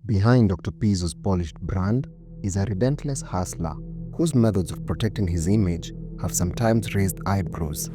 Behind Octopizzo's polished brand is a relentless hustler whose methods of protecting his image have sometimes raised eyebrows.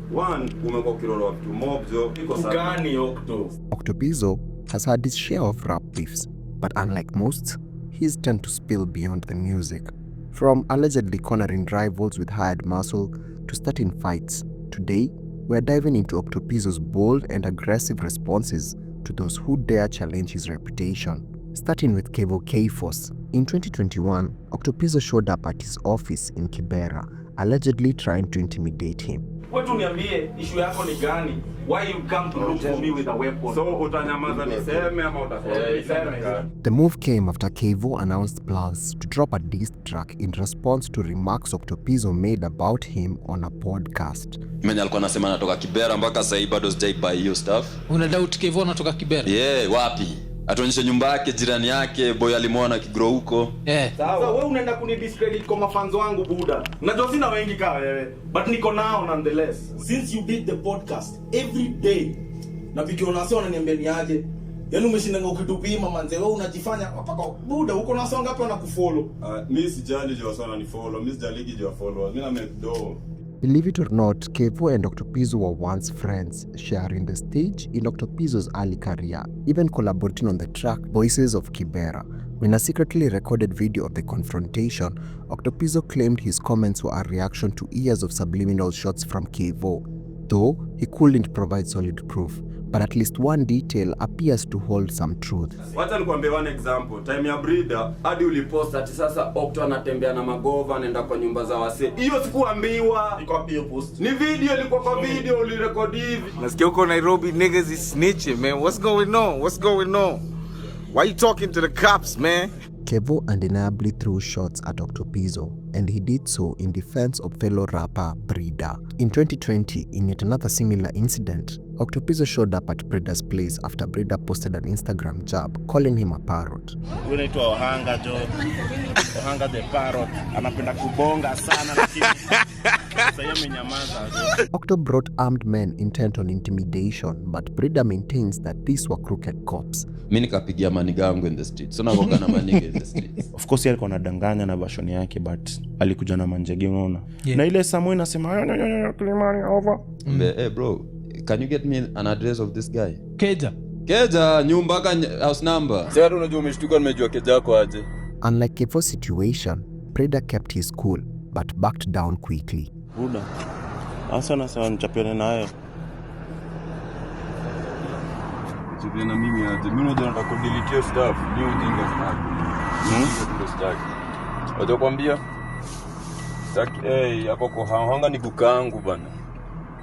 Octopizzo has had his share of rap beefs, but unlike most, he's tend to spill beyond the music. From allegedly cornering rivals with hired muscle to starting fights, today we're diving into Octopizzo's bold and aggressive responses to those who dare challenge his reputation. Starting with Kayvo Kforce. In 2021, Octopizzo showed up at his office in Kibera, allegedly trying to intimidate him. Why you come to look for me with a weapon? The move came after Kayvo announced plans to drop a diss track in response to remarks Octopizzo made about him on a podcast. Mwenye alikuwa anasema anatoka Kibera mpaka sasa bado sijaibuy hiyo stuff. Una doubt Kayvo anatoka Kibera? Yeah, wapi? Atuonyeshe nyumba yake, jirani yake, boy alimwona kigrow huko. Sawa, wewe unaenda kunidiscredit kwa mafans wangu buda. Unajua sina wengi kama wewe, but niko nao nonetheless. Since you did the podcast every day, na bikiona sasa unaniambia ni aje? Yaani umeshinda ukitupima manze, wewe unajifanya mpaka buda uko na songa hapo na kufollow. Mimi sijali je wasana ni follow, mimi sijaligi je follow. Mimi na do. Believe it or not, Kayvo and Octopizzo were once friends, sharing the stage in Octopizzo's early career, even collaborating on the track Voices of Kibera. In a secretly recorded video of the confrontation, Octopizzo claimed his comments were a reaction to years of subliminal shots from Kayvo, though he couldn't provide solid proof. But at least one detail appears to hold some truth. Wacha nikwambie one example. Time ya breeder, hadi ulipost ati sasa Octo anatembea na magova anaenda kwa nyumba za wase. Hiyo sikuambiwa. Iko wapi hiyo post? Ni video, ilikuwa kwa video ulirekodi hivi. Nasikia uko Nairobi niggas is snitching, man. What's going on? What's going on? Why you talking to the cops, man? Kayvo undeniably threw shots at Octopizzo, and he did so in defense of fellow rapper Breeder. In 2020, in yet another similar incident, Octopizzo showed up at Breeder's place after Breeder posted an Instagram jab calling him a parrot. Unaitwa Ohanga jo. Ohanga the parrot. Anapenda kubonga sana lakini sasa yamenyamaza jo. Octo brought armed men intent on intimidation, but Breeder maintains that these were crooked cops. Mimi nikapigia maniga yangu in the streets. So nakoga na maniga in the streets. Of course alikuwa anadanganya na version yake, but alikuja na manjege unaona. Yeah. Na ile Samuel anasema Kilimani over. Hey bro, can you get me an address of this guy? Keja, nyumba mpaka house number. Sasa unajua umeshtuka nimejua keja yako aje. Unlike Kayvo's situation, Breeder kept his cool but backed down quickly. Buda. Asa na sawa nichapiane naye. Jibu na mimi aje. Mimi unajua nataka kudelete stuff. Ni ujinga sana. Wacha kwambia. Hapo kwa hanga ni kukangu bana.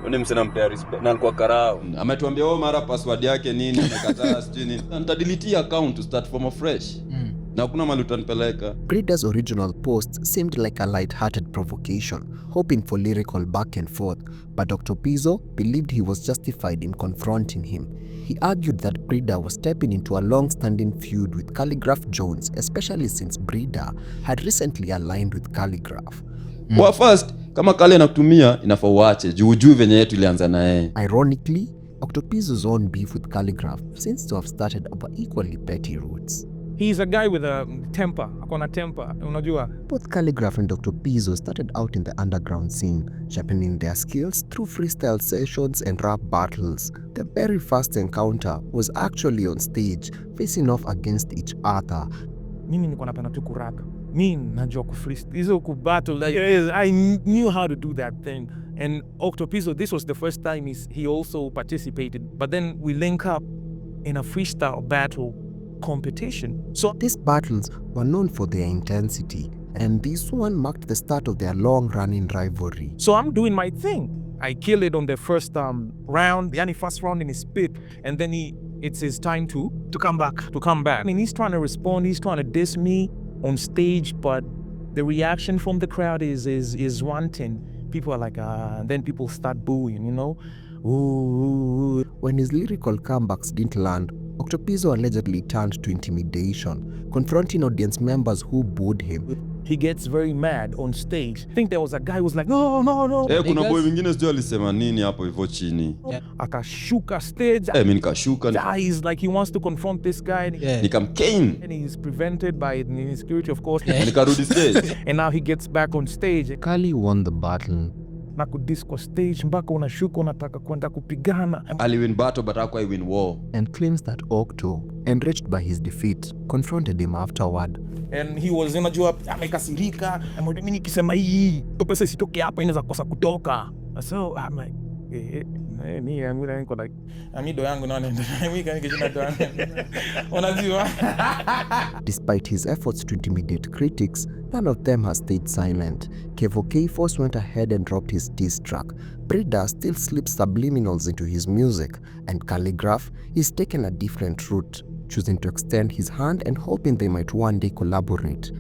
Wewe msena mpea respect na alikuwa karao. Ametuambia wao mara password yake nini amekataa sijini. Nitadelete account to start from afresh. Na kuna mali utanipeleka. Breeder's original post seemed like a light-hearted provocation, hoping for lyrical back and forth, but Octopizzo believed he was justified in confronting him. He argued that Breeder was stepping into a long-standing feud with Khaligraph Jones, especially since Breeder had recently aligned with Khaligraph. Well, first, kama Kali anakutumia inafaa uache juu venye yetu ilianza na yeye. Ironically, Octopizzo's own beef with Khaligraph seems to have started over equally petty roots. He's a guy with a temper, akona temper, unajua. Both Khaligraph and Octopizzo started out in the underground scene, sharpening their skills through freestyle sessions and rap battles. The very first encounter was actually on stage, facing off against each other. Mimi niko napenda tu kurap. Mimi najua ku freestyle. Hizo ku battle, like, I knew how to do that thing. And Octopizzo, this was the first time he also participated. But then we link up in a freestyle battle competition. So these battles were known for their intensity, and this one marked the start of their long-running rivalry. So I'm doing my thing. I kill it on the first round, the first round in his spit, and then it's his time to come back. I mean, he's trying to respond, he's trying to diss me on stage, but the reaction from the crowd is one thing. People are like, then people start booing, you know? Ooh. When his lyrical comebacks didn't land, Octopizzo allegedly turned to intimidation, confronting audience members who booed him. he gets very mad on stage. I think there was a guy who was like, no. Kuna boy mwingine sio alisema nini hapo hivyo chini. Akashuka stage. Mimi nikashuka. He's like, he wants to confront this guy. Nikamkane. And he's prevented by the security, of course. Nikarudi stage. And now he gets back on stage. Kali won the battle. Na kudisco stage mpaka unashuka unataka kwenda kupigana. Ali win battle but I win war. And claims that Octo, enraged by his defeat, confronted him afterward. And he was unajua amekasirika, mimi nikisema hii pesa isitoke hapa inaweza kosa kutoka. So I'm like ni yangu niko like amido yangu naona mimi kanikijina ndo unajua. Despite his efforts to intimidate critics, none of them has stayed silent. Kayvo Kforce went ahead and dropped his diss track. Brida still slips subliminals into his music, and Khaligraph is taken a different route, choosing to extend his hand and hoping they might one day collaborate.